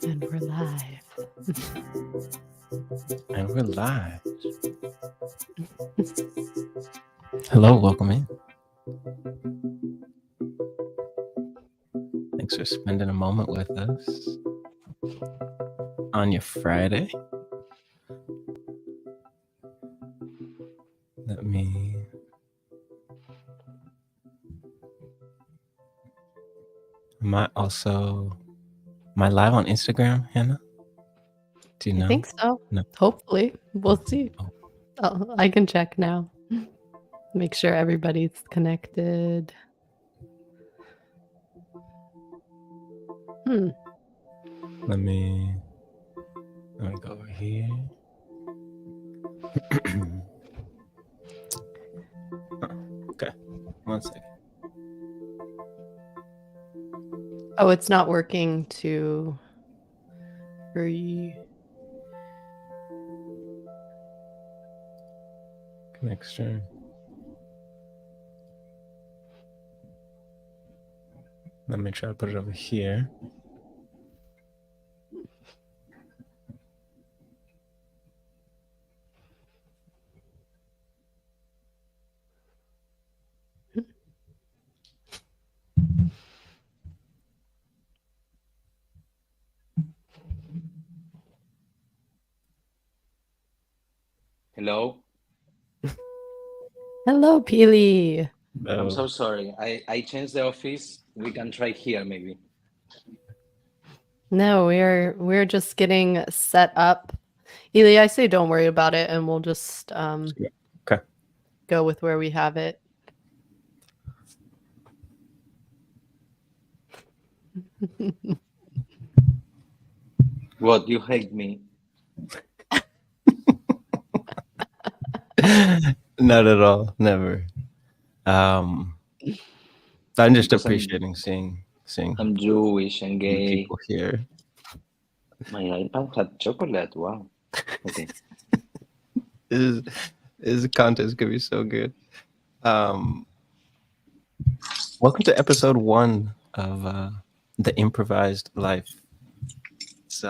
And we're live. And we're live. Hello, welcome in. Thanks for spending a moment with us on your Friday. Let me... Am I live on Instagram, Hannah? Do you know? I think so. No. Hopefully. We'll see. Oh, I can check now. Make sure everybody's connected. Let me go over here. Okay, 1 second. Oh, it's not working for you. Connection. Let me try to put it over here. Hello. Hello, Pili. I'm so sorry. I changed the office. We can try here maybe. No, we're just getting set up. Elia, I say don't worry about it, and we'll just Okay. go with where we have it. What, you hate me? Not at all. Never. I'm just Because appreciating seeing I'm Jewish and gay. people here. My iPad had chocolate. Wow. Okay. This content is gonna be so good. Welcome to episode 1 of the Improvised Life. It's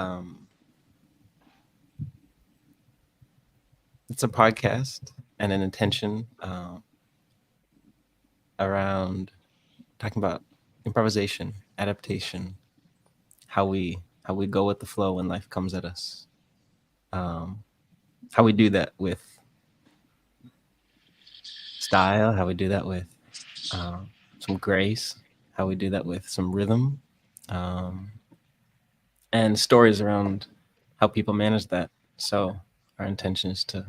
a podcast and an intention around talking about improvisation, adaptation, how we go with the flow when life comes at us, how we do that with style, how we do that with some grace, how we do that with some rhythm, and stories around how people manage that. So our intention is to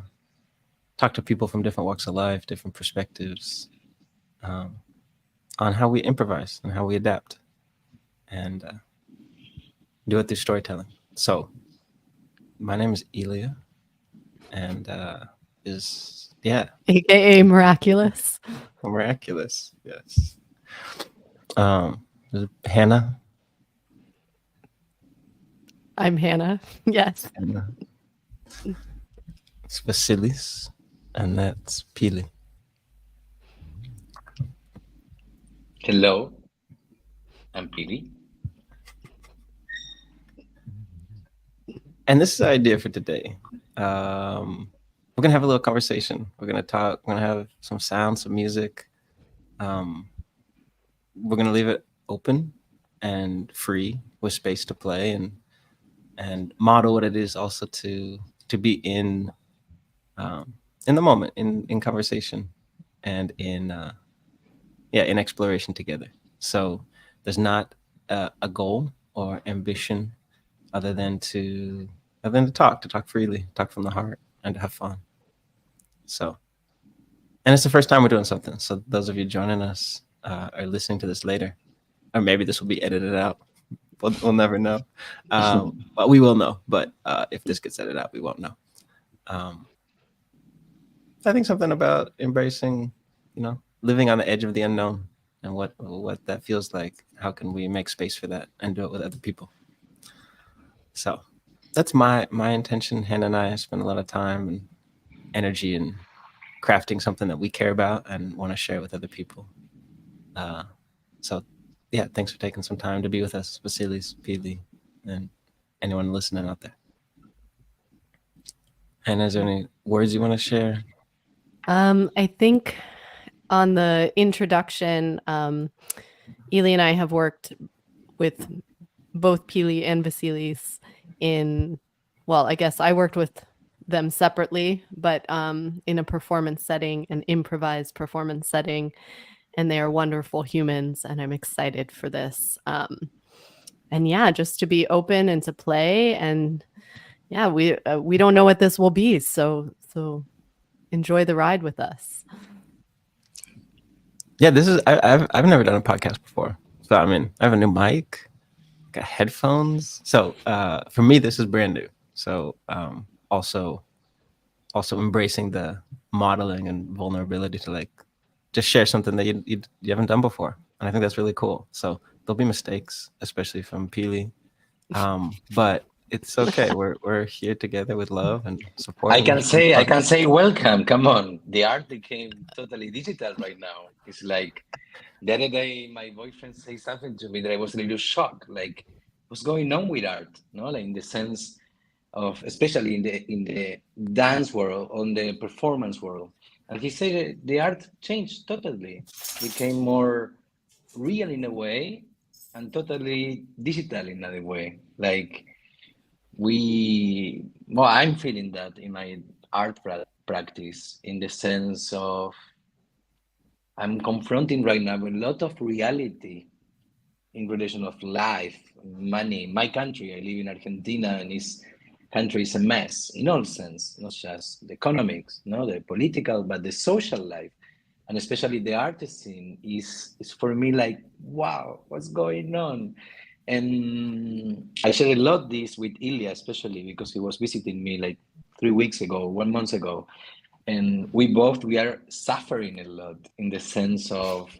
talk to people from different walks of life, different perspectives, on how we improvise and how we adapt, and do it through storytelling. So my name is Elia, and AKA Miraculous. Miraculous, yes. Hannah. I'm Hannah. Yes. Hannah. It's Vasilis, and that's Pili. Hello. I'm Pili. And this is the idea for today. We're gonna have a little conversation. We're gonna talk. We're gonna have some sound, some music. We're gonna leave it open and free with space to play and model what it is also to be in the moment, in conversation, and in exploration together. So there's not a goal or ambition other than to talk freely, talk from the heart, and to have fun. So, and it's the first time we're doing something. So those of you joining us are listening to this later, or maybe this will be edited out. We'll never know. But we will know. But if this gets edited out, we won't know. I think something about embracing, living on the edge of the unknown, and what that feels like. How can we make space for that and do it with other people? So that's my intention. Hannah and I spend a lot of time and energy in crafting something that we care about and want to share with other people. So yeah, thanks for taking some time to be with us, Vasilis, Pili, and anyone listening out there. And is there any words you want to share? I think on the introduction, Elia and I have worked with both Pili and Vasilis in, well, I guess I worked with them separately, but in a performance setting, an improvised performance setting, and they are wonderful humans, and I'm excited for this. And yeah, just to be open and to play, and yeah, we don't know what this will be, so enjoy the ride with us. Yeah, this is I've never done a podcast before, so I mean I have a new mic, got headphones. So for me, this is brand new. So also embracing the modeling and vulnerability to like just share something that you haven't done before, and I think that's really cool. So there'll be mistakes, especially from Pili, but it's okay. We're here together with love and support. I and can we're say, I fun. can say, welcome. Come on, the art became totally digital right now. It's like the other day, my boyfriend said something to me that I was a little shocked. Like, what's going on with art? No, like in the sense of, especially in the dance world, on the performance world. And he said that the art changed totally, became more real in a way, and totally digital in another way. Like I'm feeling that in my art practice, in the sense of I'm confronting right now a lot of reality in relation of life, money. My country, I live in Argentina, and this country is a mess in all sense, not just the economics, no, the political, but the social life, and especially the art scene is for me like, wow, what's going on? And I shared a lot this with Elia, especially because he was visiting me like 3 weeks ago, 1 month ago, and we are suffering a lot in the sense of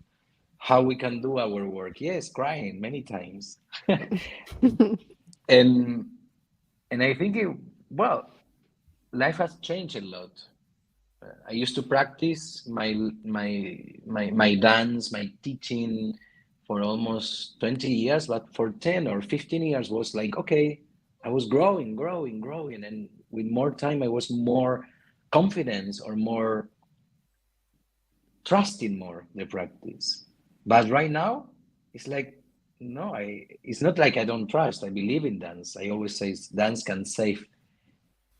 how we can do our work. Yes, crying many times. and I think life has changed a lot. I used to practice my dance, my teaching for almost 20 years, but for 10 or 15 years was like, okay, I was growing, growing, growing. And with more time, I was more confidence or more trusting more the practice. But right now, it's like, no, it's not like I don't trust. I believe in dance. I always say dance can save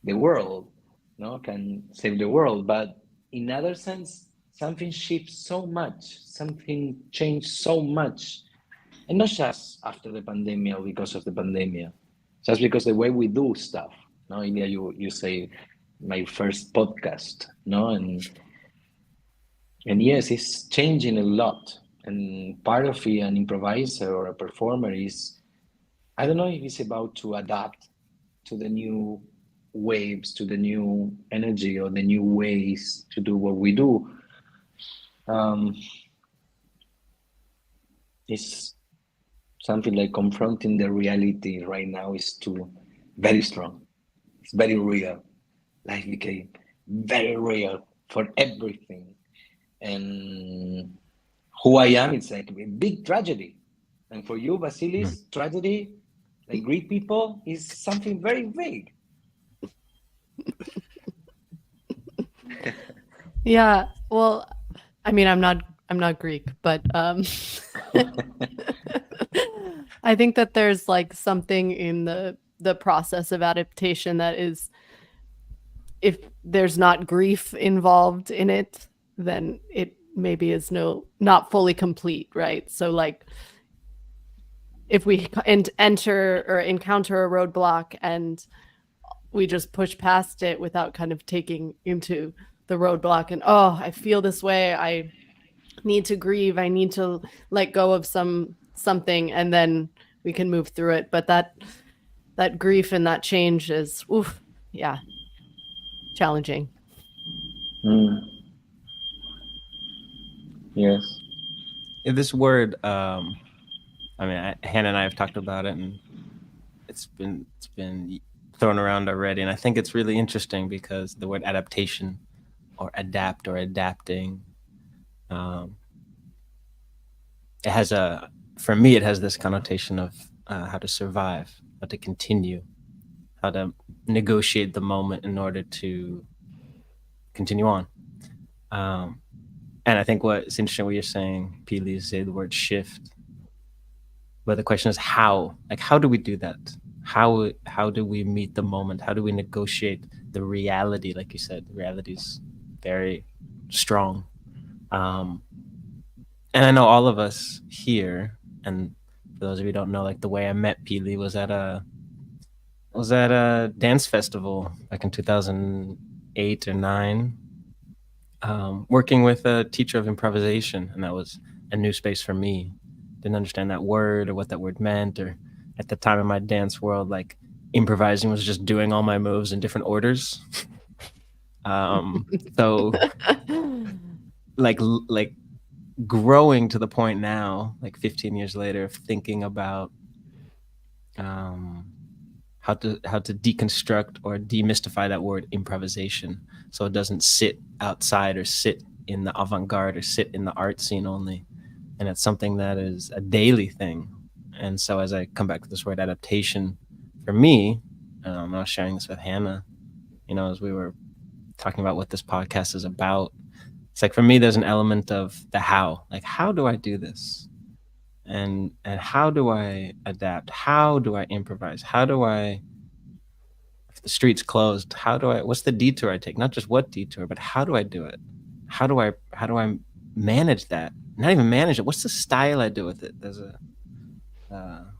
the world, no, can save the world. But in other sense, something shifts so much, something changed so much. And not just after the pandemic or because of the pandemic, just because the way we do stuff. No, Elia, you say my first podcast, no, and yes, it's changing a lot. And part of it, an improviser or a performer is, I don't know if it's about to adapt to the new waves, to the new energy or the new ways to do what we do. Um, it's something like confronting the reality right now is too very strong. It's very real. Life became very real for everything. And who I am, it's like a big tragedy. And for you, Vasilis, tragedy, like Greek people, is something very big. Yeah, well, I mean, I'm not Greek, but I think that there's like something in the process of adaptation that is, if there's not grief involved in it, then it maybe is not fully complete, right? So like if we enter or encounter a roadblock and we just push past it without kind of taking into the roadblock and, oh, I feel this way, I need to grieve, I need to let go of something, and then we can move through it. But that grief and that change is, oof, yeah, challenging. Yes. This word, I mean, Hannah and I have talked about it, and it's been thrown around already, and I think it's really interesting because the word adaptation or adapt or adapting, it has a, for me, it has this connotation of how to survive, how to continue, how to negotiate the moment in order to continue on. Um, and I think what's interesting, what you're saying, Pili, is say the word shift. But the question is how? Like, how do we do that? How do we meet the moment? How do we negotiate the reality? Like you said, the reality is very strong. Um, and I know all of us here, and for those of you who don't know, like the way I met Pili was at a dance festival back in 2008 or nine, working with a teacher of improvisation, and that was a new space for me. Didn't understand that word or what that word meant, or at the time in my dance world, like improvising was just doing all my moves in different orders. Um, so like growing to the point now, like 15 years later, of thinking about um, how to deconstruct or demystify that word improvisation, so it doesn't sit outside or sit in the avant-garde or sit in the art scene only, and it's something that is a daily thing. And so as I come back to this word adaptation, for me, I was sharing this with Hannah, as we were talking about what this podcast is about. It's like, for me, there's an element of the how, like, how do I do this, and how do I adapt, how do I improvise, how do I, if the street's closed, what's the detour I take, not just what detour, but how do I do it, how do I manage that, not even manage it, what's the style I do with it. There's a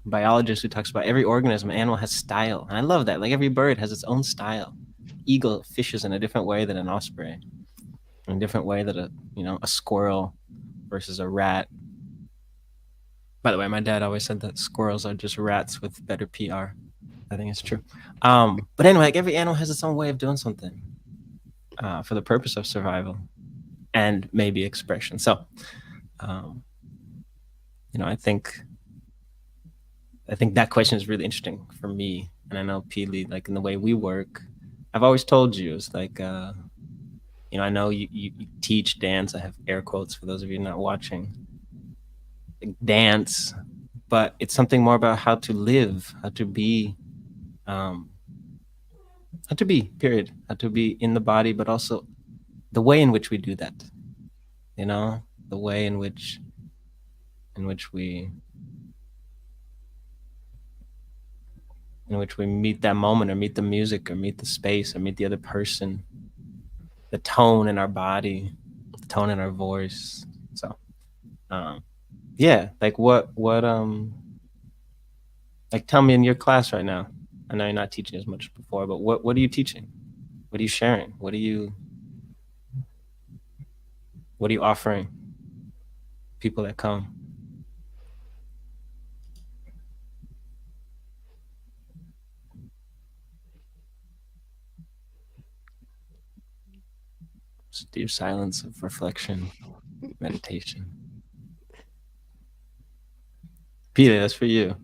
biologist who talks about every organism, animal has style, and I love that. Like, every bird has its own style. Eagle fishes in a different way than an osprey, in a different way that a squirrel versus a rat. By the way, my dad always said that squirrels are just rats with better PR. I think it's true. But anyway, like, every animal has its own way of doing something for the purpose of survival and maybe expression. So, I think that question is really interesting for me. And I know, Pili, like, in the way we work, I've always told you, it's like, I know you teach dance. I have air quotes for those of you not watching. Dance, but it's something more about how to live, how to be, period, how to be in the body, but also the way in which we do that. The way in which we meet that moment, or meet the music, or meet the space, or meet the other person, the tone in our body, the tone in our voice. So, yeah, like what like, tell me, in your class right now, I know you're not teaching as much as before, but what are you teaching? What are you sharing? What are you offering people that come? Just deep silence of reflection, meditation. Peter, that's for you.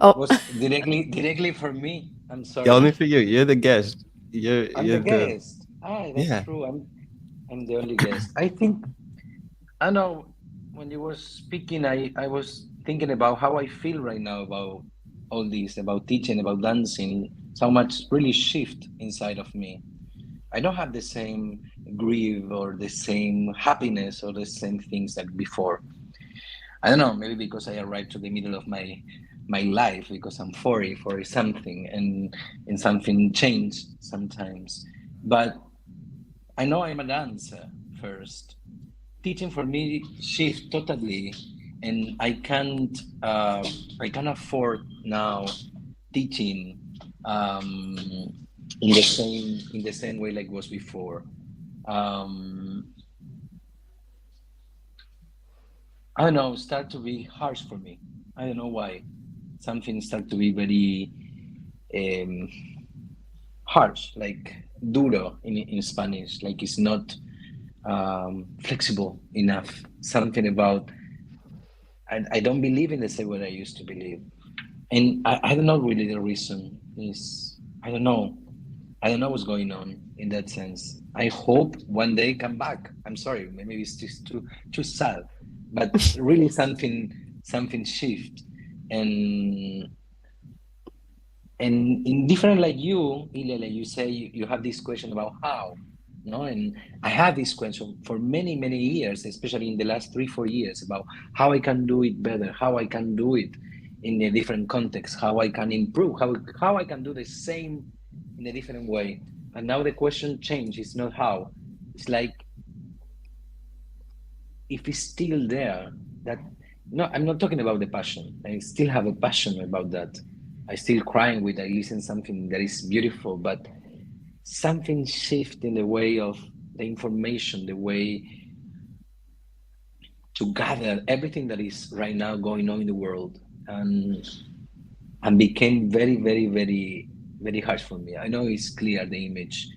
Oh, Was directly for me. I'm sorry. Only for you. You're the guest. I'm you're the guest. That's yeah. true. I'm the only guest. I think, I know, when you were speaking, I was thinking about how I feel right now about all this, about teaching, about dancing. So much really shift inside of me. I don't have the same grief or the same happiness or the same things like before. I don't know, maybe because I arrived to the middle of my life, because I'm 40 something, and something changed sometimes. But I know I'm a dancer first. Teaching for me shift totally, and I can't afford now teaching um, in the same way like was before. Um, I don't know, start to be harsh for me. I don't know why. Something start to be very um, harsh, like duro in Spanish, like it's not flexible enough. Something about, I don't believe in the same way I used to believe. And I don't know really the reason is, I don't know. I don't know what's going on in that sense. I hope one day come back. I'm sorry, maybe it's just too sad, but really something shift, and in different like you, Elia, like you say, you have this question about how, no, and I have this question for many years, especially in the last 3 4 years, about how I can do it better, how I can do it in a different context, how I can improve, how I can do the same in a different way. And now the question changed. It's not how. It's like if it's still there, that no, I'm not talking about the passion. I still have a passion about that. I still crying with I listen something that is beautiful, but something shift in the way of the information, the way to gather everything that is right now going on in the world, and became very harsh for me. I know it's clear the image.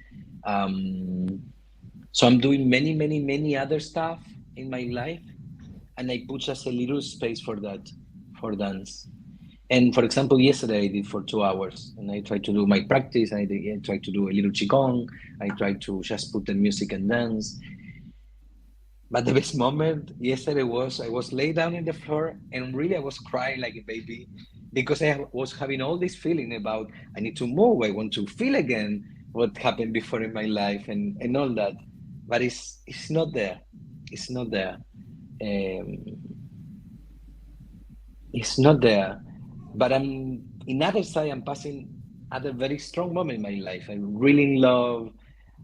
So I'm doing many other stuff in my life, and I put just a little space for that, for dance. And for example, yesterday I did for 2 hours, and I tried to do my practice. I tried to do a little qigong. I tried to just put the music and dance. But the best moment yesterday was I was laid down in the floor, and really I was crying like a baby because I was having all this feeling about I need to move. I want to feel again what happened before in my life, and all that. But it's not there. It's not there. Um, it's not there. But I'm in other side. I'm passing other very strong moment in my life. I really love.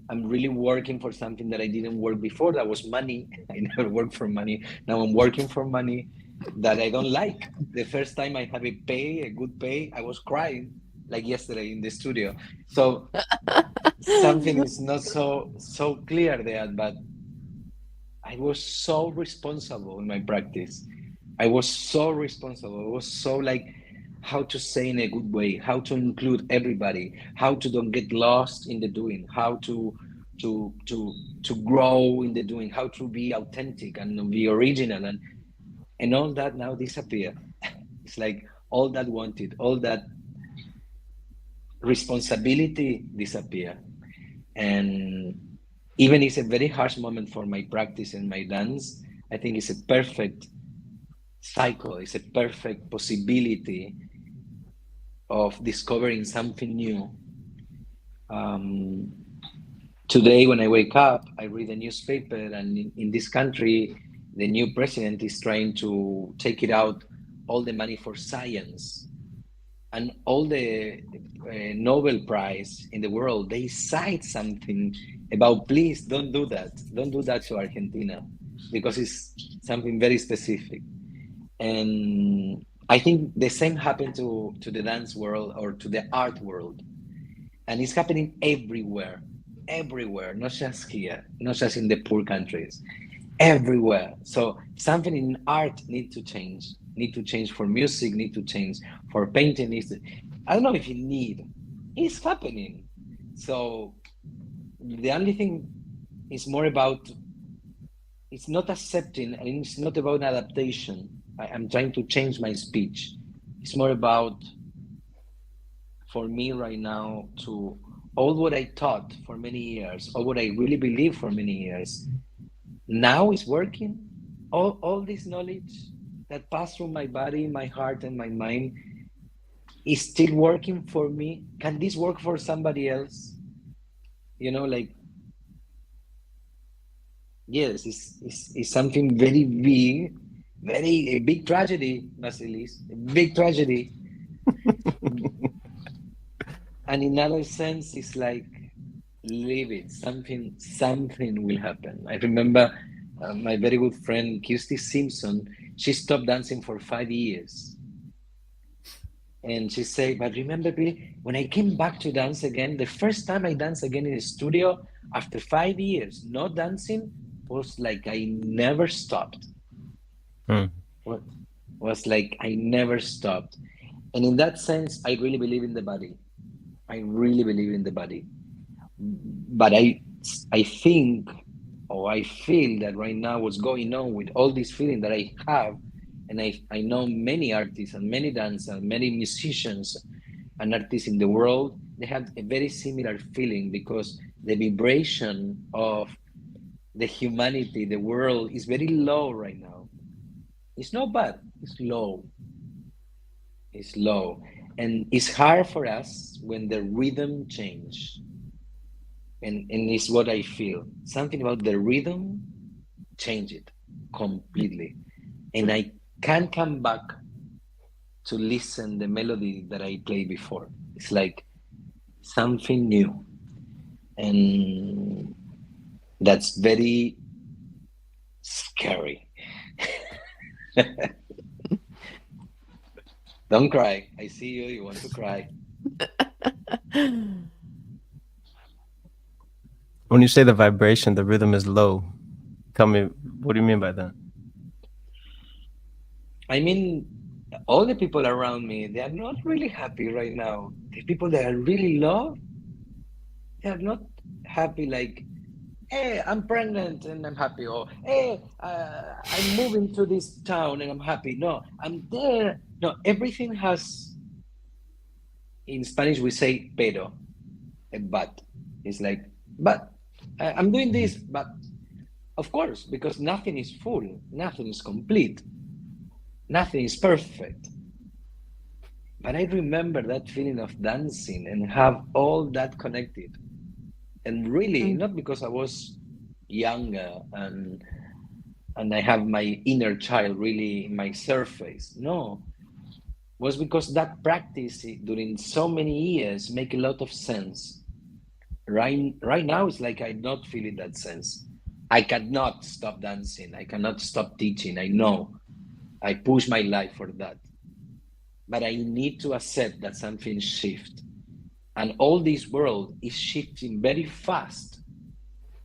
I'm really working for something that I didn't work before. That was money. I never worked for money. Now I'm working for money that I don't like. The first time I have a good pay, I was crying like yesterday in the studio. So something is not so clear there, but I was so responsible in my practice. I was so responsible. I was so like how to say in a good way, how to include everybody, how to don't get lost in the doing, how to grow in the doing, how to be authentic and be original, and all that now disappear. It's like all that wanted, all that responsibility disappear. And even it's a very harsh moment for my practice and my dance, I think it's a perfect cycle, it's a perfect possibility of discovering something new. Today, when I wake up, I read the newspaper, and in this country, the new president is trying to take it out all the money for science, and all the Nobel Prize in the world. They cite something about please don't do that to Argentina, because it's something very specific. And I think the same happened to the dance world or to the art world, and it's happening everywhere, not just here, not just in the poor countries, everywhere. So something in art need to change for music, need to change for painting. I don't know if you need, it's happening. So the only thing is more about, it's not accepting, and it's not about adaptation. I'm trying to change my speech. It's more about, for me right now, to all what I taught for many years, all what I really believe for many years, now is working. All this knowledge that passed through my body, my heart, and my mind is still working for me. Can this work for somebody else? You know, like, yes, it's something very big, a big tragedy, Vasilis, a big tragedy. And in other sense, it's like, leave it. Something will happen. I remember my very good friend Kirsty Simpson. She stopped dancing for 5 years, and she said, "But remember, Billy, when I came back to dance again, the first time I danced again in the studio after 5 years not dancing was like I never stopped. Was like I never stopped." And in that sense, I really believe in the body. I really believe in the body. But I think, or I feel that right now what's going on with all this feeling that I have, and I know many artists and many dancers, many musicians and artists in the world, they have a very similar feeling, because the vibration of the humanity, the world is very low right now. It's not bad, it's low. It's low. And it's hard for us when the rhythm change. And it's what I feel. Something about the rhythm change it completely. And I can't come back to listen the melody that I played before. It's like something new. And that's very scary. Don't cry. I see you. You want to cry. When you say the vibration, the rhythm is low. Tell me, what do you mean by that? I mean, all the people around me, they are not really happy right now. The people that I really love, they are not happy. Like, hey, I'm pregnant and I'm happy. Or, hey, I'm moving to this town and I'm happy. No, I'm there. No, everything has, in Spanish, we say pero, a but. It's like, but I'm doing this, but of course, because nothing is full, nothing is complete, nothing is perfect. But I remember that feeling of dancing and have all that connected. And really, not because I was younger and I have my inner child really in my surface. No, was because that practice during so many years make a lot of sense. Right now, it's like I'm not feeling that sense. I cannot stop dancing. I cannot stop teaching. I know. I push my life for that. But I need to accept that something shift. And all this world is shifting very fast.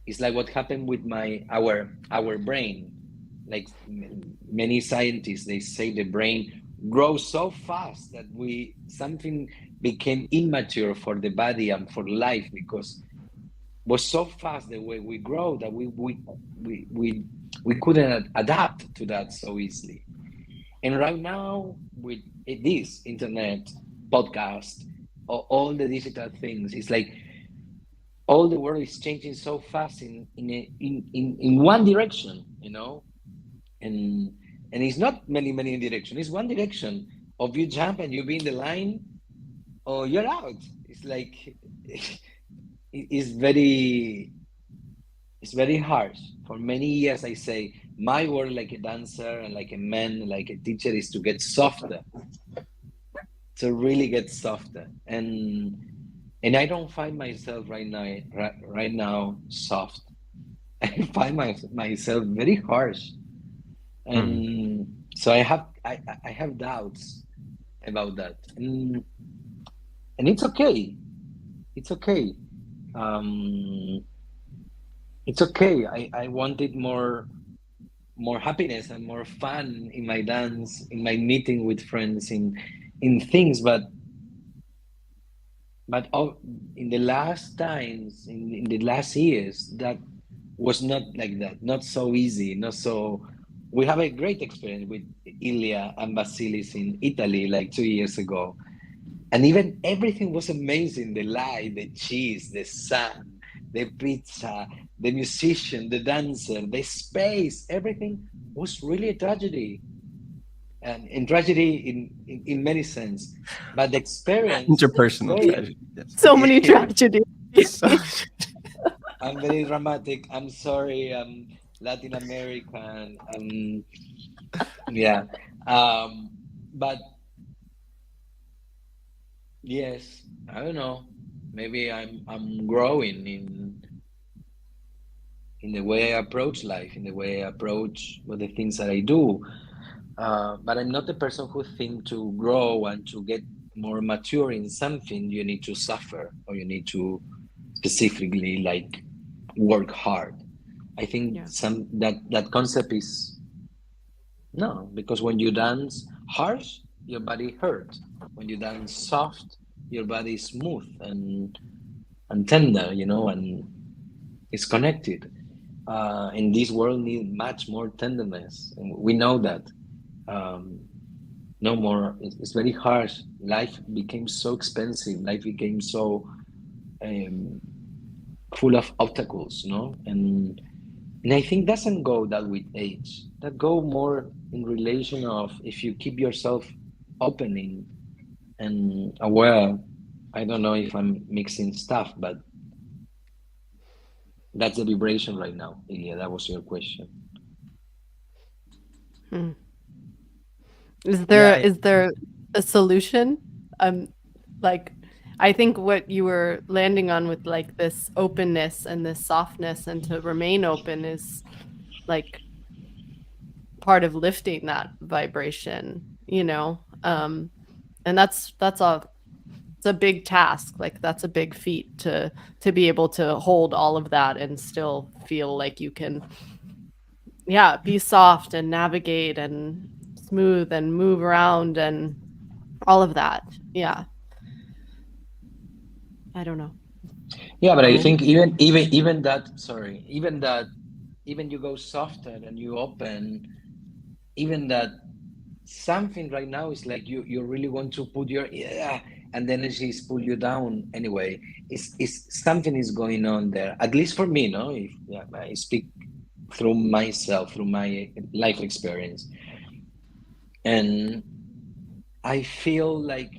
It's like what happened with our brain. Like many scientists, they say the brain grows so fast that something became immature for the body and for life because it was so fast the way we grow that we couldn't adapt to that so easily. And right now with this internet, podcast, all the digital things, it's like all the world is changing so fast in one direction, and it's not many directions. It's one direction. Of you jump and you be in the line, or you're out. It's like it's very harsh. For many years, I say my work like a dancer and like a man, like a teacher, is to get softer, to really get softer, and I don't find myself right now soft. I find myself very harsh, and so I have doubts about that, and it's okay. It's okay. Um, it's okay. I wanted more happiness and more fun in my dance, in my meeting with friends, in things, but in the last times, in the last years, that was not like that. Not so easy. Not so. We have a great experience with Elia and Vasilis in Italy like 2 years ago, and even everything was amazing. The light, the cheese, the sun, the pizza, the musician, the dancer, the space, everything was really a tragedy. And tragedy in many sense. But the experience, Interpersonal tragedy. Yes. So many tragedies. So, I'm very dramatic. I'm sorry. I'm Latin American. Yeah. But yes, I don't know. Maybe I'm growing in the way I approach life, in the way I approach what the things that I do. But I'm not the person who think to grow and to get more mature in something. You need to suffer, or you need to specifically like work hard. I think that concept is no, because when you dance harsh, your body hurts. When you dance soft, your body is smooth and tender, and it's connected. And this world needs much more tenderness, and we know that. No more. It's very harsh. Life became so expensive. Life became so full of obstacles, no? And I think doesn't go that with age. That go more in relation of if you keep yourself opening and aware. I don't know if I'm mixing stuff, but that's the vibration right now. Yeah, that was your question. Hmm. Yeah, Is there a solution? Um, like I think what you were landing on with like this openness and this softness and to remain open is like part of lifting that vibration, you know? And that's it's a big task. Like that's a big feat to be able to hold all of that and still feel like you can, yeah, be soft and navigate and smooth and move around and all of that. Yeah. I don't know. Yeah, but I yeah, think even that. Sorry, even that. Even you go softer and you open. Even that something right now is like you really want to put your yeah, and then energies pull you down anyway. It's something is going on there, at least for me, no? If yeah, I speak through myself, through my life experience, and I feel like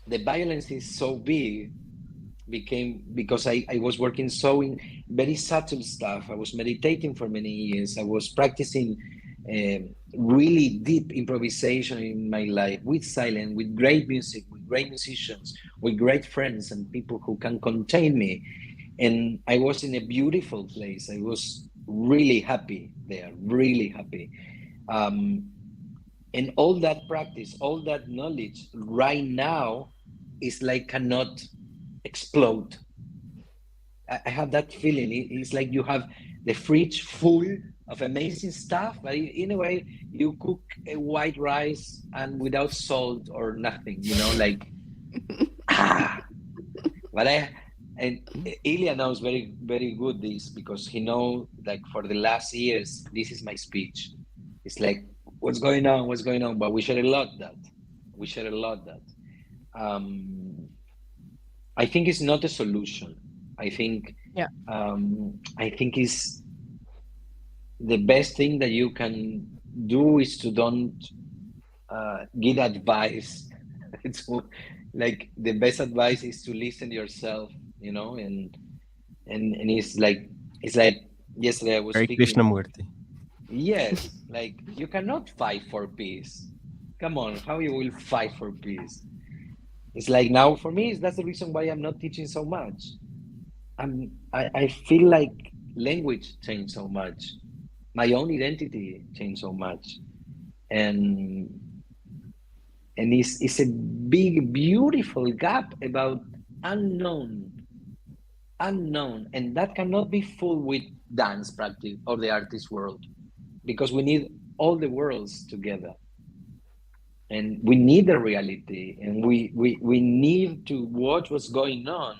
the violence is so big became because I was working so in very subtle stuff. I was meditating for many years. I was practicing really deep improvisation in my life with silence, with great music, with great musicians, with great friends and people who can contain me. And I was in a beautiful place. I was really happy there, really happy. Um, and all that practice, all that knowledge right now is like cannot explode. I have that feeling. It's like you have the fridge full of amazing stuff, but in a way, you cook a white rice and without salt or nothing, like, ah, but and Elia knows very, very good this because he know like for the last years, this is my speech. It's like, what's going on? What's going on? But we share a lot that. We share a lot that. Um, I think it's not a solution. I think Yeah. I think is the best thing that you can do is to don't give advice. It's like the best advice is to listen yourself, and it's like yesterday I was Hare Krishna speaking. Murti. Yes, like you cannot fight for peace. Come on, how you will fight for peace? It's like now for me, that's the reason why I'm not teaching so much. I feel like language changed so much. My own identity changed so much. And it's a big, beautiful gap about unknown, unknown. And that cannot be full with dance practice or the artist world because we need all the worlds together. And we need the reality and we need to watch what's going on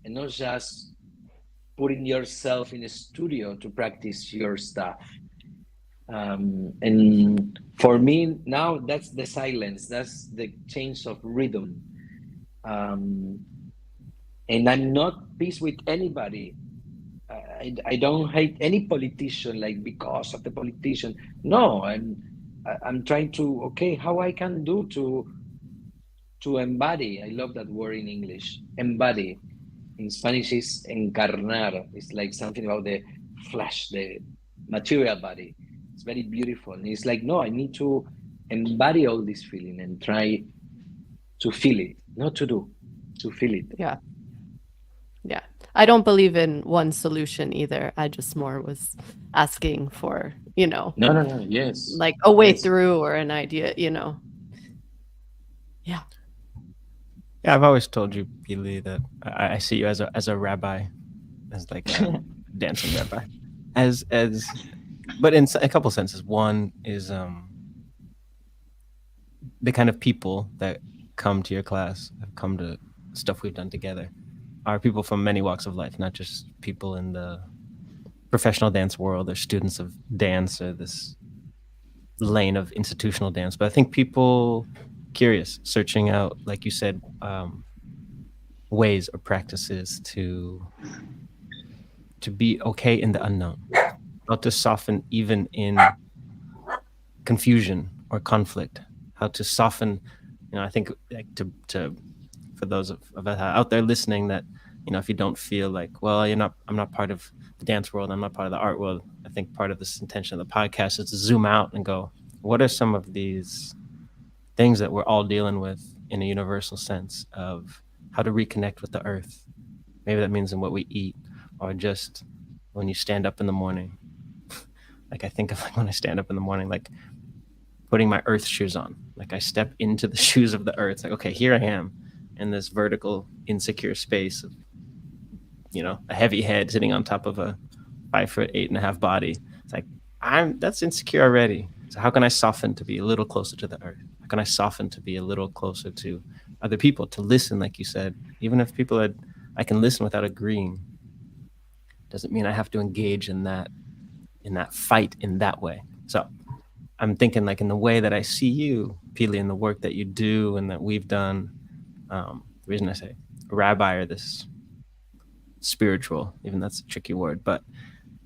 and not just putting yourself in a studio to practice your stuff. And for me now, that's the silence, that's the change of rhythm. Um, and I'm not peace with anybody. I don't hate any politician like because of the politician. No, I'm trying to okay how I can do to embody. I love that word in English. Embody. In Spanish is encarnar. It's like something about the flesh, the material body. It's very beautiful. And it's like, no, I need to embody all this feeling and try to feel it, not to do, to feel it. Yeah. Yeah. I don't believe in one solution either. I just more was asking for, No, no, no. Yes. like a way Yes. through or an idea. Yeah. Yeah, I've always told you, Pili, that I see you as a rabbi, as like a dancing rabbi, as, but in a couple senses. One is the kind of people that come to your class, have come to stuff we've done together, are people from many walks of life, not just people in the professional dance world or students of dance or this lane of institutional dance, but I think people curious, searching out, like you said, ways or practices to to be okay in the unknown, how to soften even in confusion or conflict, how to soften. I think, like, to for those of us out there listening, that if you don't feel like, well, I'm not part of the dance world, I'm not part of the art world, I think part of this intention of the podcast is to zoom out and go, what are some of these things that we're all dealing with in a universal sense of how to reconnect with the earth? Maybe that means in what we eat, or just when you stand up in the morning. Like, I think of, like, when I stand up in the morning, like putting my earth shoes on. Like, I step into the shoes of the earth. It's like, okay, here I am in this vertical, insecure space of, a heavy head sitting on top of a 5'8.5" body. It's like, that's insecure already. So how can I soften to be a little closer to the earth? How can I soften to be a little closer to other people, to listen, like you said, even if I can listen without agreeing, doesn't mean I have to engage in that fight in that way. So I'm thinking, like, in the way that I see you, Pili, in the work that you do and that we've done. The reason I say rabbi, or this spiritual, even that's a tricky word, but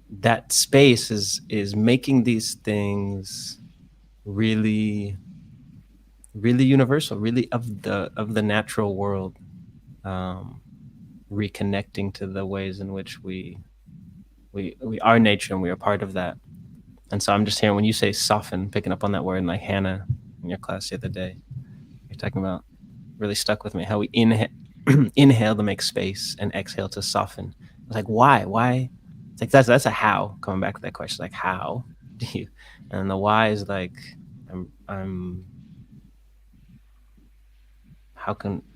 that space is making these things really, really universal, really of the natural world, reconnecting to the ways in which we are nature, and we are part of that. And so I'm just hearing, when you say soften, picking up on that word, and like Hannah in your class the other day, you're talking about, really stuck with me, how we inhale to make space and exhale to soften. It's like, why? It's like, that's a how. Coming back to that question, like, how do you? And the why is like, I'm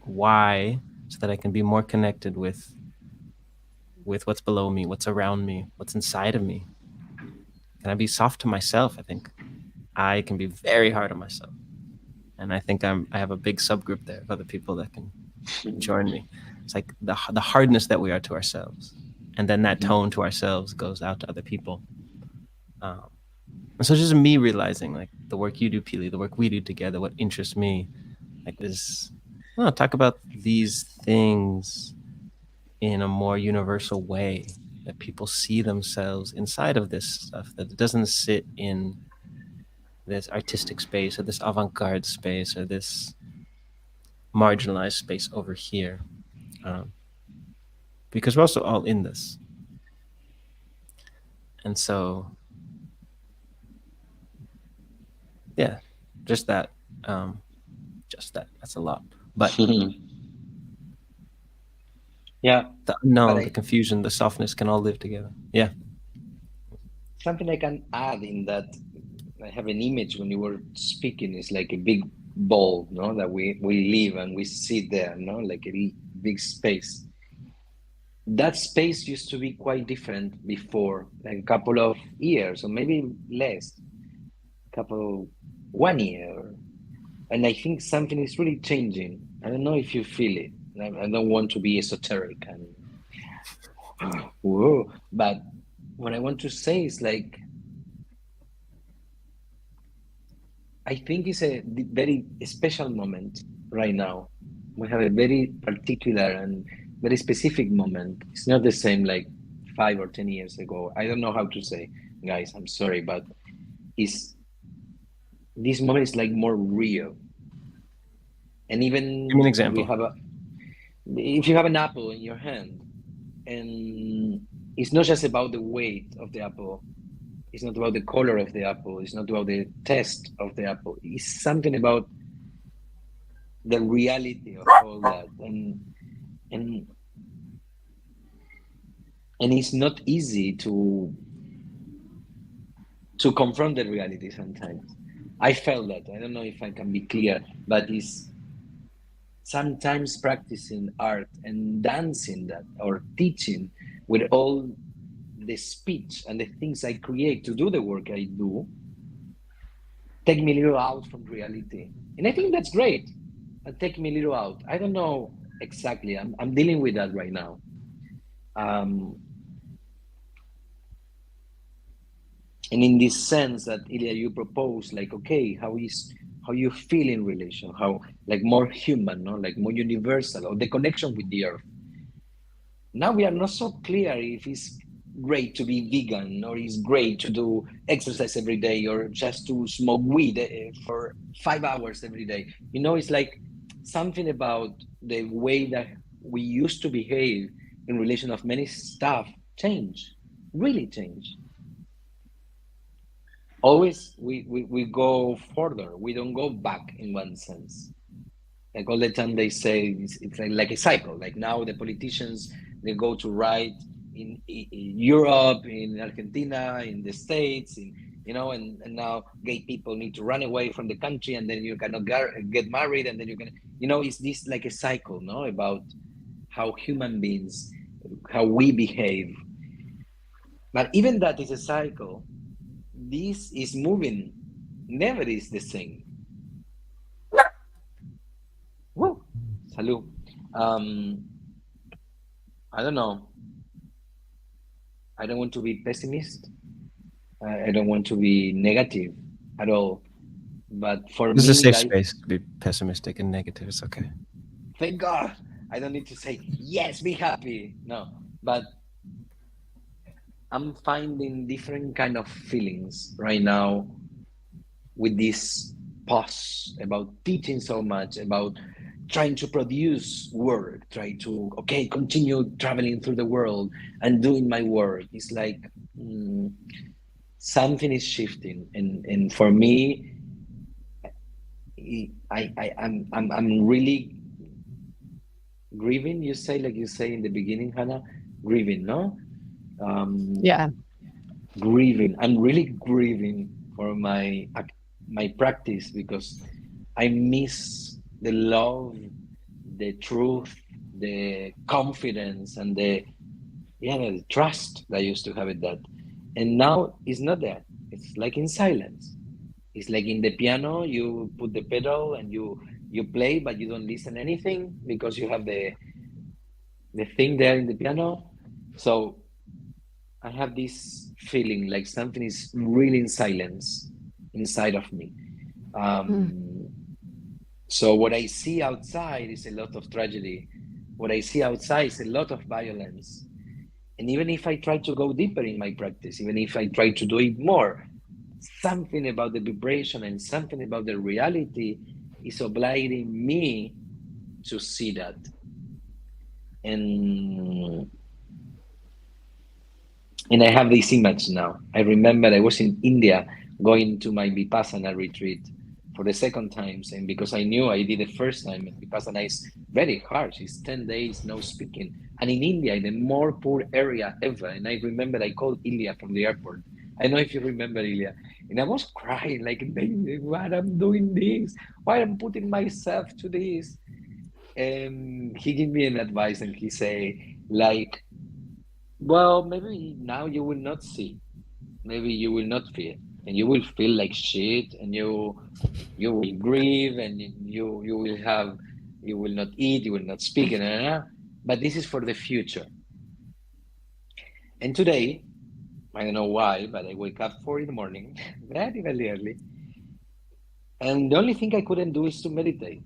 why, so that I can be more connected with what's below me, what's around me, what's inside of me. Can I be soft to myself? I think I can be very hard on myself, and I think I have a big subgroup there of other people that can join me. It's like the hardness that we are to ourselves, and then that tone to ourselves goes out to other people. And so just me realizing, like, the work you do, Pili, the work we do together, what interests me, like, this, talk about these things in a more universal way, that people see themselves inside of this stuff, that it doesn't sit in this artistic space or this avant-garde space or this marginalized space over here, because we're also all in this. And so, yeah, just that, that's a lot, but yeah, the unknown, the confusion, the softness can all live together. Yeah. Something I can add in that, I have an image when you were speaking, is like a big ball, no, that we live and we sit there, no, like a big space. That space used to be quite different before, like a couple of years, or maybe less, one year. And I think something is really changing. I don't know if you feel it. I don't want to be esoteric and whoa, but what I want to say is, like, I think it's a very special moment right now. We have a very particular and very specific moment. It's not the same like 5 or 10 years ago. I don't know how to say, guys, I'm sorry, but this moment is like more real. And even give me an example. If you have an apple in your hand, and it's not just about the weight of the apple, it's not about the color of the apple, it's not about the taste of the apple, it's something about the reality of all that, and it's not easy to confront the reality sometimes. I felt that. I don't know if I can be clear, but it's sometimes practicing art and dancing that, or teaching with all the speech and the things I create to do the work I do, take me a little out from reality. And I think that's great. And take me a little out. I don't know exactly. I'm dealing with that right now. And in this sense that, Elia, you propose, like, okay, how you feel in relation, how, like, more human, no, like more universal, or the connection with the earth. Now we are not so clear if it's great to be vegan, or it's great to do exercise every day, or just to smoke weed for 5 hours every day. It's like something about the way that we used to behave in relation of many stuff change, really change. Always we go further, we don't go back in one sense. Like all the time they say it's like a cycle. Like now the politicians, they go to right in Europe, in Argentina, in the States, and now gay people need to run away from the country, and then you cannot get married, and then you can, it's this like a cycle, no, about how human beings, how we behave. But even that is a cycle. This is moving, never is the same. Woo! Salud. I don't know. I don't want to be pessimist. I don't want to be negative at all. But for This me, is a safe life, space to be pessimistic and negative. It's okay. thank God, I don't need to say, yes, be happy. No, but I'm finding different kind of feelings right now with this pause about teaching so much, about trying to produce work, try to, okay, continue traveling through the world and doing my work. It's like something is shifting. And for me, I'm really grieving. You say, like you say in the beginning, Hannah, grieving, no? Yeah. Grieving. I'm really grieving for my practice, because I miss the love, the truth, the confidence, and the trust that I used to have in that. And now it's not there. It's like in silence. It's like in the piano, you put the pedal and you play, but you don't listen anything because you have the thing there in the piano. So I have this feeling like something is really in silence inside of me. So what I see outside is a lot of tragedy. What I see outside is a lot of violence. And even if I try to go deeper in my practice, even if I try to do it more, something about the vibration and something about the reality is obliging me to see that. And I have this image now. I remember I was in India going to my Vipassana retreat for the second time, and because I knew I did the first time, and Vipassana is very harsh. It's 10 days, no speaking. And in India, in the more poor area ever. And I remember I called Elia from the airport. I don't know if you remember Elia. And I was crying, like, why I'm doing this? Why I'm putting myself to this? And he gave me an advice, and he say, like, well, maybe now you will not see. Maybe you will not feel, and you will feel like shit, and you will grieve, and you will not eat, you will not speak, and but this is for the future. And today, I don't know why, but I wake up 4 in the morning, very, very early, and the only thing I couldn't do is to meditate.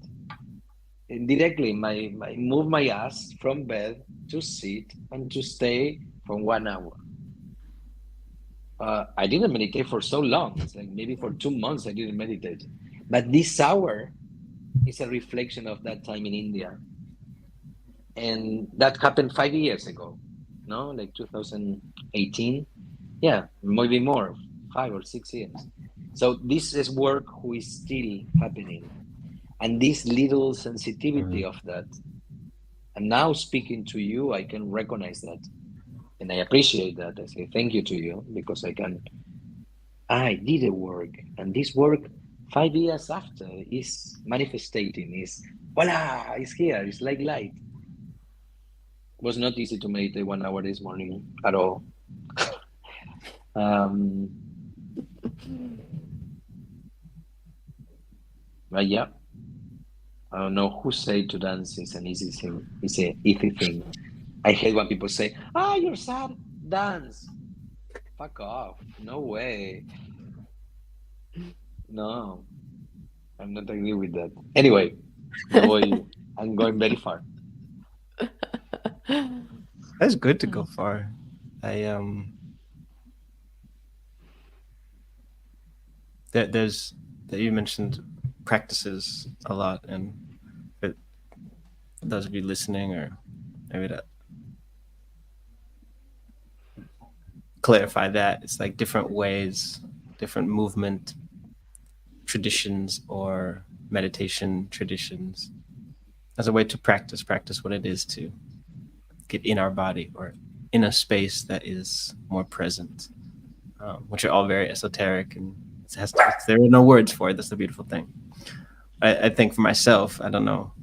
And directly, move my ass from bed to sit and to stay for 1 hour. I didn't meditate for so long. It's like maybe for 2 months I didn't meditate. But this hour is a reflection of that time in India. And that happened 5 years ago, no? Like 2018. Yeah, maybe more, 5 or 6 years. So this is work who is still happening. And this little sensitivity of that. And now speaking to you, I can recognize that. And I appreciate that. I say thank you to you, because I did a work, and this work 5 years after is manifesting, is voila, it's here, it's like light. It was not easy to meditate 1 hour this morning at all. But yeah, I don't know who say to dance is an easy thing. It's an easy thing. I hate when people say, you're sad, dance. Fuck off. No way. No, I'm not agree with that. Anyway, I'm going very far. That's good to go far. there's that you mentioned practices a lot, and for those of you listening, or maybe to clarify that, it's like different ways, different movement traditions or meditation traditions as a way to practice what it is to get in our body or in a space that is more present, which are all very esoteric, and there are no words for it. That's the beautiful thing. I think for myself, I don't know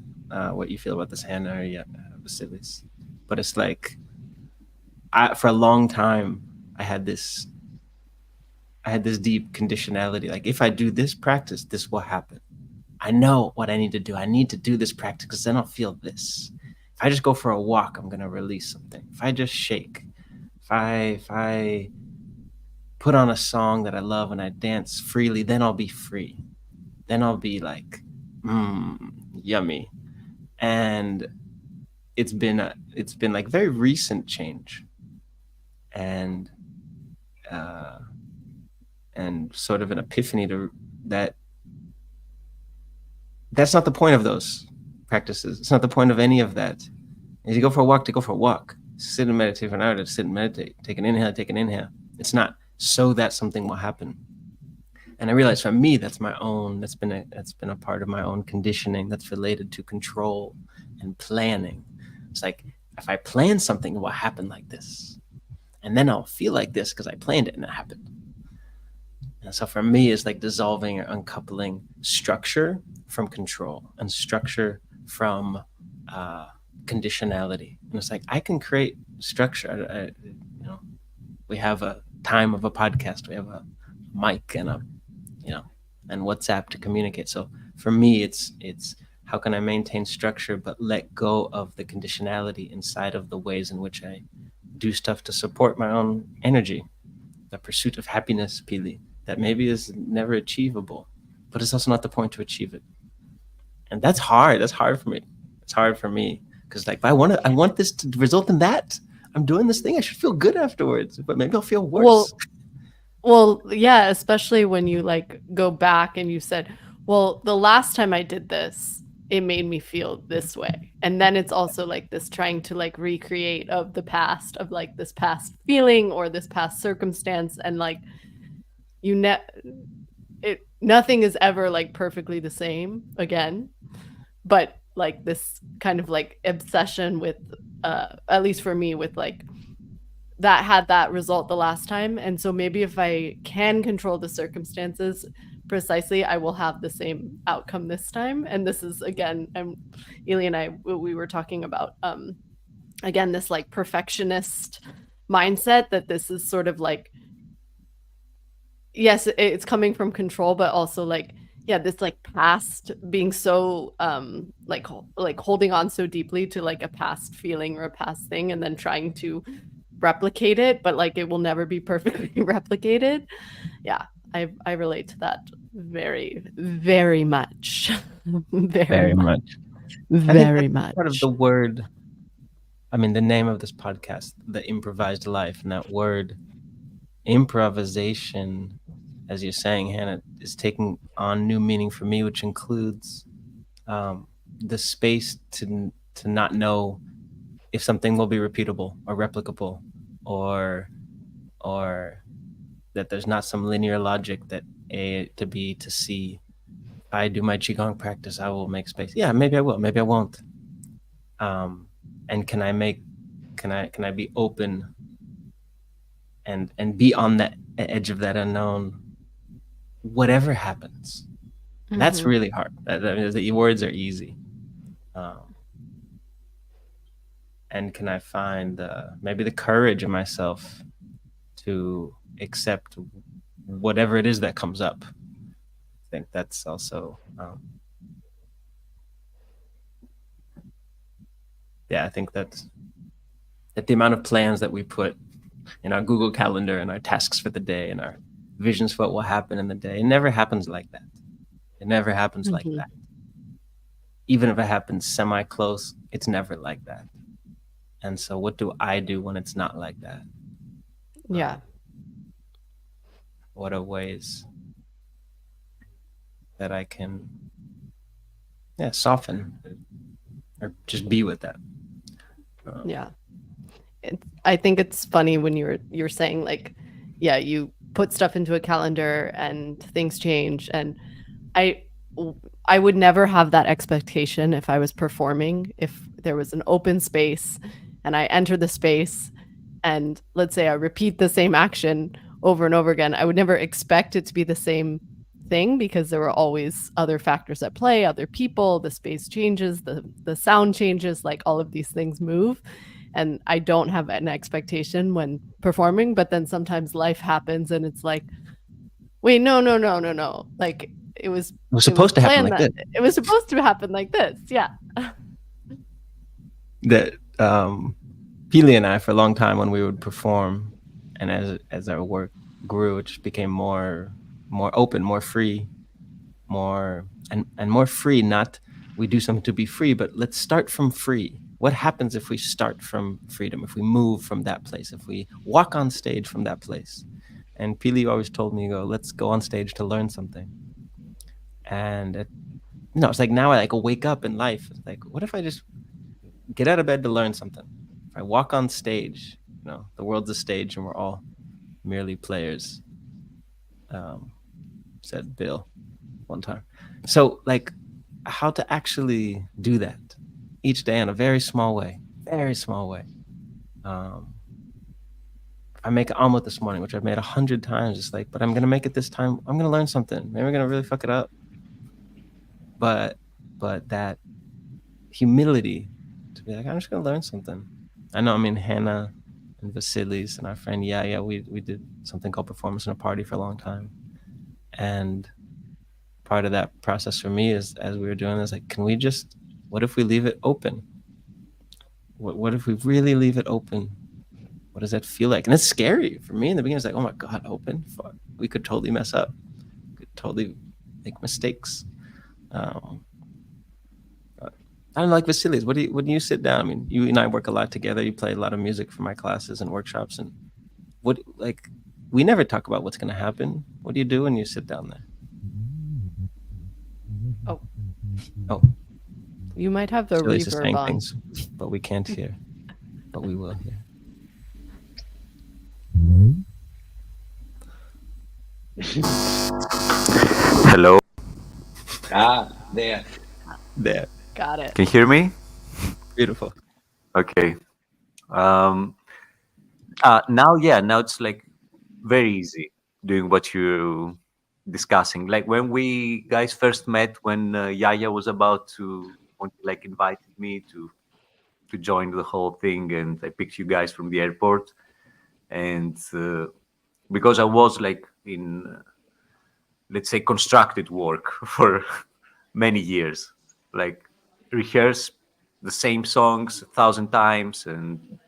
what you feel about this, Hannah, or yet Vasilis, but it's like for a long time I had this deep conditionality. Like, if I do this practice, this will happen. I know what I need to do. I need to do this practice because then I'll feel this. If I just go for a walk, I'm gonna release something. If I just shake, if I put on a song that I love and I dance freely, then I'll be free. Then I'll be like, yummy. And it's been like very recent change, and sort of an epiphany to that. That's not the point of those practices. It's not the point of any of that. If you go for a walk, to go for a walk. Sit and meditate for an hour, to sit and meditate. Take an inhale. It's not so that something will happen. And I realized for me, that's been a part of my own conditioning that's related to control and planning. It's like, if I plan something, it will happen like this. And then I'll feel like this because I planned it and it happened. And so for me, it's like dissolving or uncoupling structure from control and structure from conditionality. And it's like, I can create structure. We have a time of a podcast. We have a mic and and WhatsApp to communicate. So for me, it's how can I maintain structure but let go of the conditionality inside of the ways in which I do stuff to support my own energy, the pursuit of happiness, Pili, that maybe is never achievable, but it's also not the point to achieve it. And that's hard. That's hard for me. It's hard for me because, like, if I want this to result in that, I'm doing this thing, I should feel good afterwards, but maybe I'll feel worse. Well, yeah, especially when you like go back and you said, well, the last time I did this, it made me feel this way. And then it's also like this trying to like recreate of the past, of like this past feeling or this past circumstance. And like, nothing is ever like perfectly the same again, but like this kind of like obsession with, at least for me, with like, that had that result the last time. And so maybe if I can control the circumstances precisely, I will have the same outcome this time. And this is, again, Elia and I, we were talking about, again, this like perfectionist mindset, that this is sort of like, yes, it's coming from control, but also like, yeah, this like past being so like holding on so deeply to like a past feeling or a past thing, and then trying to replicate it, but like it will never be perfectly replicated. Yeah, I relate to that very, very much. Very much. Very much. Part of the word, I mean, the name of this podcast, The Improvised Life, and that word improvisation, as you're saying, Hannah, is taking on new meaning for me, which includes the space to not know if something will be repeatable or replicable, or that there's not some linear logic that A to B to C. If I do my Qigong practice, I will make space. Yeah, maybe I will, maybe I won't. And can I be open and be on that edge of that unknown, whatever happens. Mm-hmm. That's really hard. The words are easy. And can I find maybe the courage in myself to accept whatever it is that comes up? I think that's also, I think that the amount of plans that we put in our Google Calendar and our tasks for the day and our visions for what will happen in the day, it never happens like that. It never happens like that. Even if it happens semi-close, it's never like that. And so what do I do when it's not like that? Yeah. What are ways that I can, soften or just be with that? Yeah. I think it's funny when you're saying like, yeah, you put stuff into a calendar and things change, and I I would never have that expectation if I was performing. If there was an open space and I enter the space and let's say I repeat the same action over and over again, I would never expect it to be the same thing because there were always other factors at play, other people, the space changes, the sound changes, like all of these things move. And I don't have an expectation when performing, but then sometimes life happens and it's like, wait, no, no, no, no, no. Like it was It was supposed to happen planned like that this. it was supposed to happen like this. Yeah. That Pili and I, for a long time, when we would perform, and as our work grew, it just became more open, more free, more and more free. Not we do something to be free, but let's start from free. What happens if we start from freedom? If we move from that place? If we walk on stage from that place? And Pili always told me, "Go, let's go on stage to learn something." And it's like now I like wake up in life. It's like, what if I just get out of bed to learn something? If I walk on stage, the world's a stage and we're all merely players, said Bill one time. So like how to actually do that each day in a very small way. I make an omelet this morning, which I've made 100 times. It's like, but I'm going to make it this time. I'm going to learn something. Maybe I'm going to really fuck it up. But that humility to be like, I'm just going to learn something. I know, Hannah and Vasilis and our friend, we did something called Performance in a Party for a long time. And part of that process for me is, as we were doing this, like, what if we leave it open? What if we really leave it open? What does that feel like? And it's scary for me in the beginning. It's like, oh my God, open? Fuck. We could totally mess up. We could totally make mistakes. I don't know, like Vasilis, when you sit down, you and I work a lot together. You play a lot of music for my classes and workshops. And we never talk about what's going to happen. What do you do when you sit down there? Oh. You might have the Vasilis is reverb saying on. things, but we can't hear. But we will hear. Hello. There. Got it. Can you hear me? Beautiful. Okay. Now it's like very easy doing what you're discussing. Like when we guys first met, when Yaya was about to invited me to join the whole thing, and I picked you guys from the airport, and because I was like in let's say constructed work for many years, like rehearse the same songs 1,000 times. And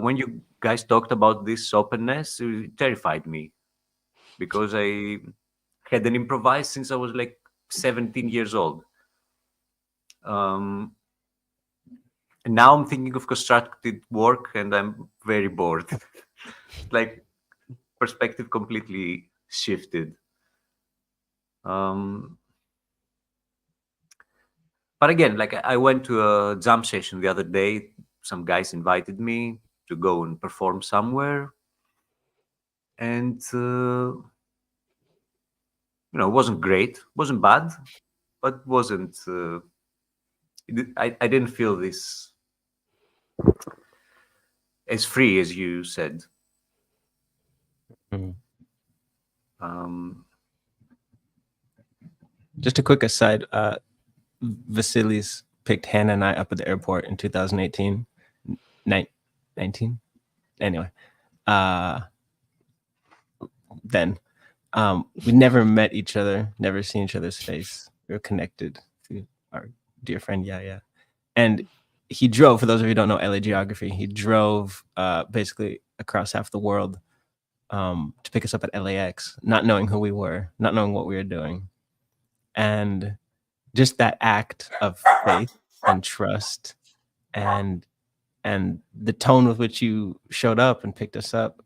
when you guys talked about this openness, it terrified me because I hadn't improvised since I was like 17 years old. And now I'm thinking of constructed work and I'm very bored. Like perspective completely shifted. But again, like I went to a jam session the other day. Some guys invited me to go and perform somewhere. And, it wasn't great, wasn't bad, but wasn't, I didn't feel this as free as you said. Mm-hmm. Just a quick aside, Vasilis picked Hannah and I up at the airport in 2018. 19? Anyway, then we never met each other, never seen each other's face. We were connected through our dear friend Yaya. And he drove, for those of you who don't know LA geography, he drove basically across half the world to pick us up at LAX, not knowing who we were, not knowing what we were doing. And just that act of faith and trust and and the tone with which you showed up and picked us up,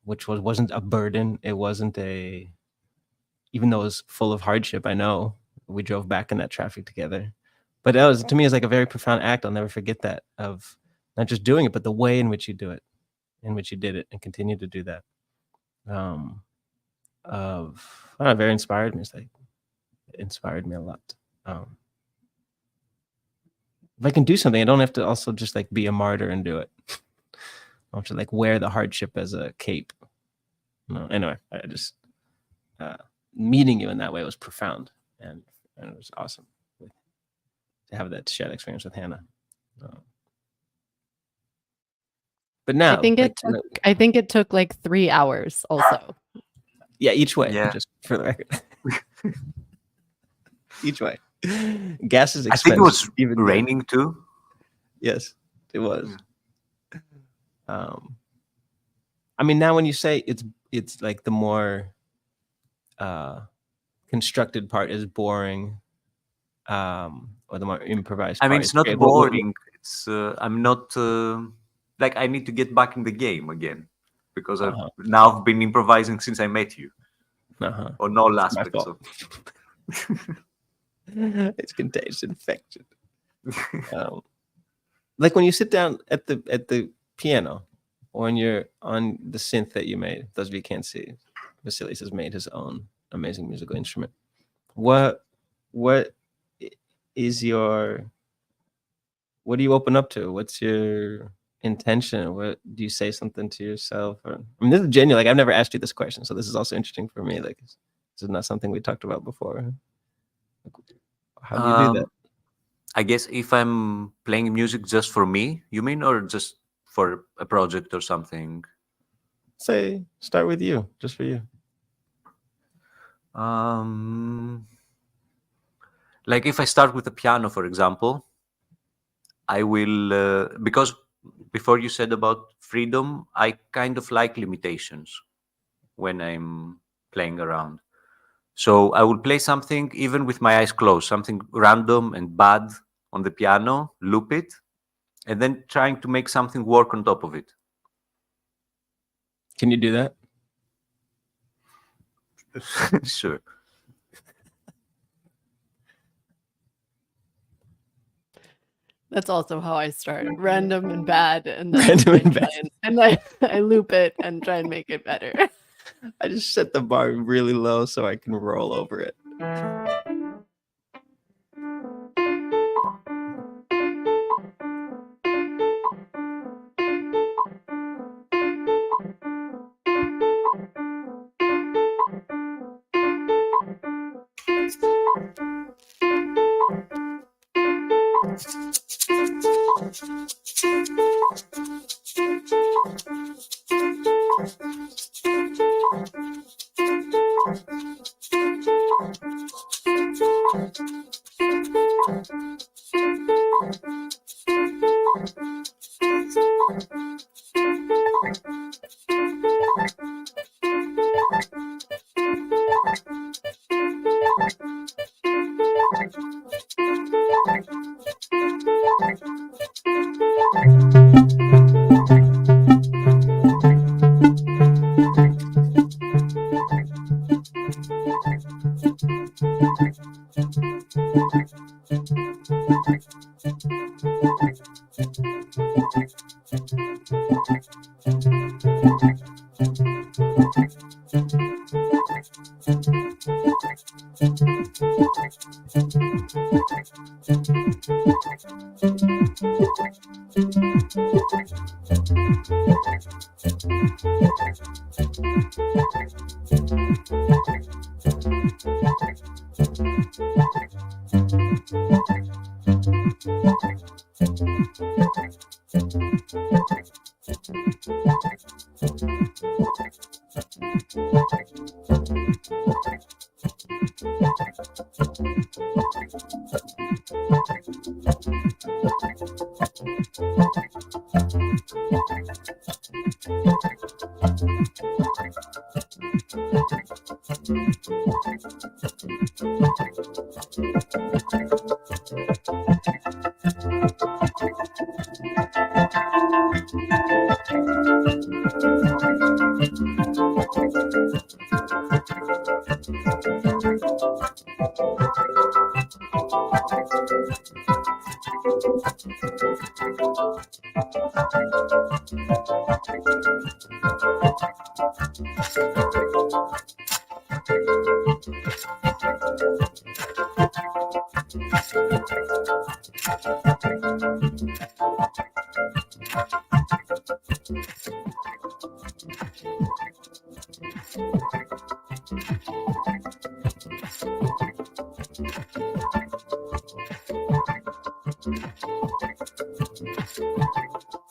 which wasn't a burden. It wasn't even though it was full of hardship. I know we drove back in that traffic together, but that was, to me, is like a very profound act. I'll never forget that, of not just doing it, but the way in which you do it, in which you did it and continue to do that. Very inspired me. It's like, it inspired me a lot. If I can do something, I don't have to also just like be a martyr and do it. I don't have to like wear the hardship as a cape. No, anyway, I just meeting you in that way was profound, and it was awesome to have that shared experience with Hannah. But now, I think it took like 3 hours also. Yeah, each way. Yeah. Just for the record, each way. Gas is I expensive. think it was even raining too. Yes, it was. I mean, now when you say it's like the more constructed part is boring, or the more improvised I part mean, is it's not great. boring. It's I'm not like I need to get back in the game again because I've now been improvising since I met you on all my aspects fault. of. It's contagious infection. Like when you sit down at the piano, or when you're on the synth that you made. Those of you can't see, Vasilis has made his own amazing musical instrument. What is your, what do you open up to? What's your intention? What do you say something to yourself? Or, I mean, this is genuine. Like, I've never asked you this question, so this is also interesting for me. Like, this is not something we talked about before. How do you do that? I guess if I'm playing music just for me, you mean, or just for a project or something? Say, start with you, just for you. Like if I start with the piano, for example, I will, because before you said about freedom, I kind of like limitations when I'm playing around. So I will play something even with my eyes closed, something random and bad on the piano, loop it, and then trying to make something work on top of it. Can you do that? Sure. That's also how I start. Random and bad, and then Random and try bad. and I loop it and try and make it better. I just set the bar really low so I can roll over it.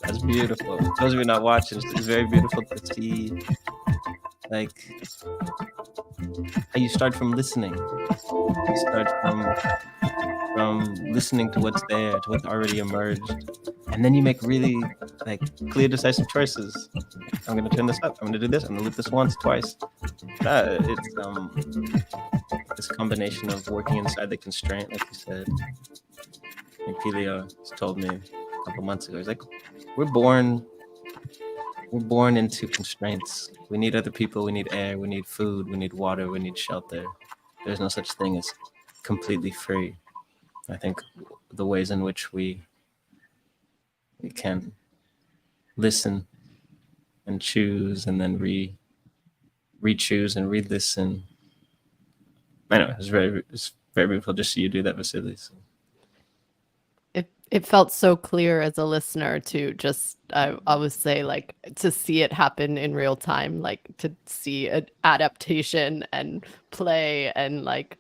That's beautiful. Those of you not watching, it's very beautiful to see, like, how you start from listening. You start from listening to what's there, to what's already emerged, and then you make really like clear, decisive choices. I'm gonna turn this up. I'm gonna do this. I'm gonna loop this once, twice. It's a combination of working inside the constraint, like you said. And Elia told me a couple months ago. He's like, we're born into constraints. We need other people. We need air. We need food. We need water. We need shelter. There's no such thing as completely free. I think the ways in which we can listen and choose and then re-choose and re-listen. Anyway, it's very beautiful just see you do that, Vasily. So. It felt so clear as a listener to just, I would say, like, to see it happen in real time, like to see an adaptation and play and, like,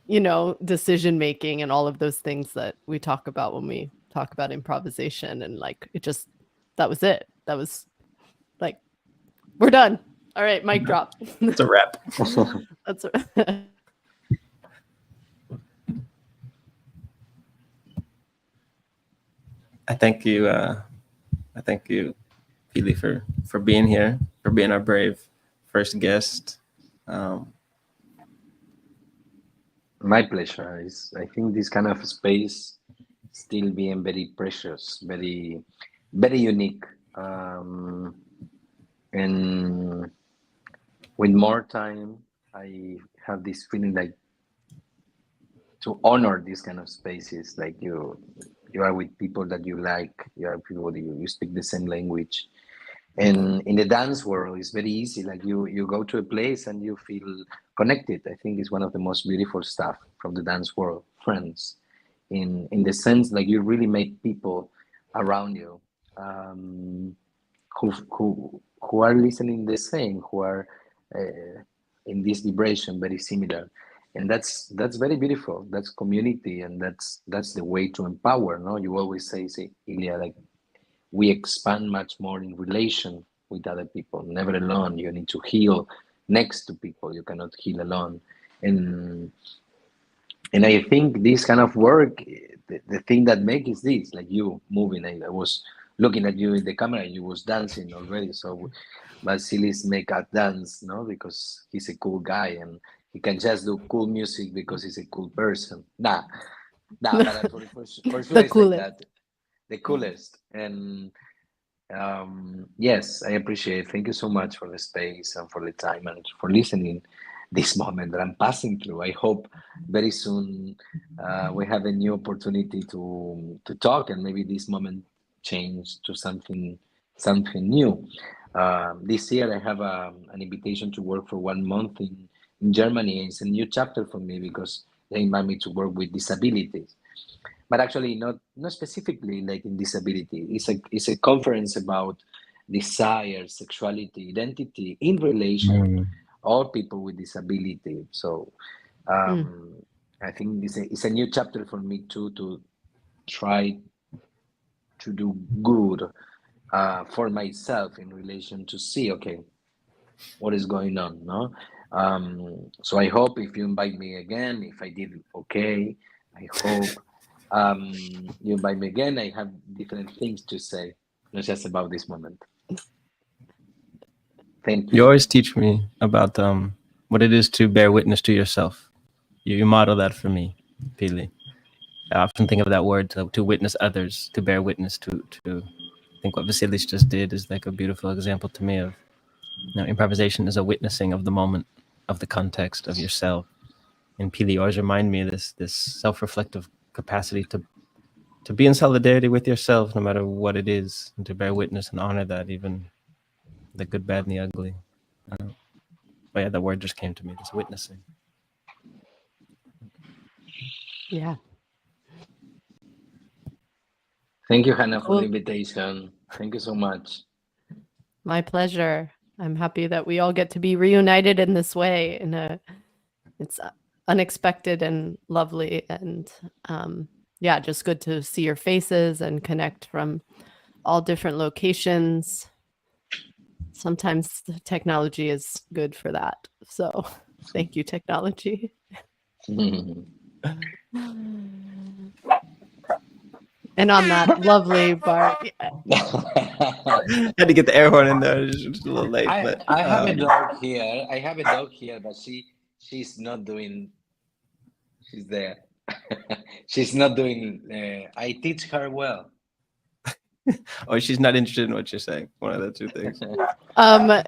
you know, decision making and all of those things that we talk about when we talk about improvisation. And like, it just, that was it. That was like, we're done. All right, mic drop. It's a wrap. That's I thank you, Pili, for being here, for being our brave first guest. My pleasure. I think this kind of space still being very precious, very, very unique. And with more time, I have this feeling like to honor these kind of spaces, like you are with people that you like, you are people that you speak the same language. And in the dance world, it's very easy. Like you go to a place and you feel connected. I think it's one of the most beautiful stuff from the dance world, friends. In the sense, like you really make people around you who are listening the same, who are in this vibration very similar. And that's very beautiful. That's community, and that's the way to empower. No, you always say, Elia, like we expand much more in relation with other people, never alone. You need to heal next to people. You cannot heal alone. And I think this kind of work, the thing that makes is this, like you moving. I was looking at you in the camera, you was dancing already. So Vasilis make us dance, no, because he's a cool guy and he can just do cool music because he's a cool person. But for sure the it's coolest. like that. The coolest. And yes, I appreciate it. Thank you so much for the space and for the time and for listening this moment that I'm passing through. I hope very soon we have a new opportunity to talk, and maybe this moment change to something new. This year I have an invitation to work for 1 month in Germany. It's a new chapter for me because they invite me to work with disabilities. But actually not specifically like in disability. It's a conference about desire, sexuality, identity in relation all people with disability. So I think it's a new chapter for me too, to try to do good for myself in relation to see, okay, what is going on, no? So I hope if you invite me again, if I did okay, I hope you invite me again. I have different things to say, not just about this moment. Thank you. You always teach me about what it is to bear witness to yourself. You model that for me, Pili. I often think of that word to witness others, to bear witness to. I think what Vasilis just did is like a beautiful example to me of, improvisation is a witnessing of the moment, of the context, of yourself. and Pili remind me of this self-reflective capacity to be in solidarity with yourself, no matter what it is, and to bear witness and honor that, even the good, bad, and the ugly. But yeah, the word just came to me, this witnessing. Yeah. Thank you, Hannah, for Well- the invitation. Thank you so much. My pleasure. I'm happy that we all get to be reunited in this way. It's unexpected and lovely, and yeah, just good to see your faces and connect from all different locations. Sometimes the technology is good for that. So thank you, technology. And on that lovely bar, Had to get the air horn in there, just a little late. But I have a dog here. I have a dog here, but she's not doing. She's there. She's not doing. I teach her well. or she's not interested in what you're saying. One of the two things.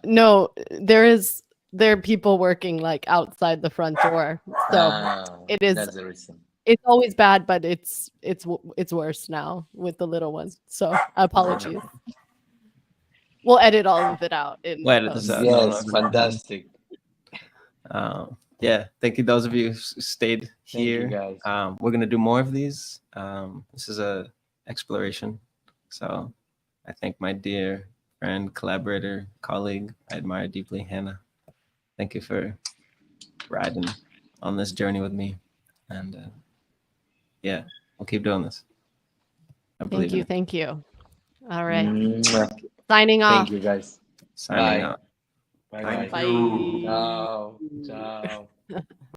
no, there are people working like outside the front door. So it is. That's the reason. It's always bad, but it's worse now with the little ones. So apologies. We'll edit all of it out. We'll edit this out. Yes, fantastic. Yeah, thank you those of you who stayed here. Thank you, guys. We're gonna do more of these. This is a exploration. So I thank my dear friend, collaborator, colleague, I admire deeply, Hannah. Thank you for riding on this journey with me. And yeah, we'll keep doing this. I believe in it. Thank you. All right. Mwah. Signing off. Thank you, guys. Signing Bye. out. Bye. Thank Bye. you. Ciao. Ciao.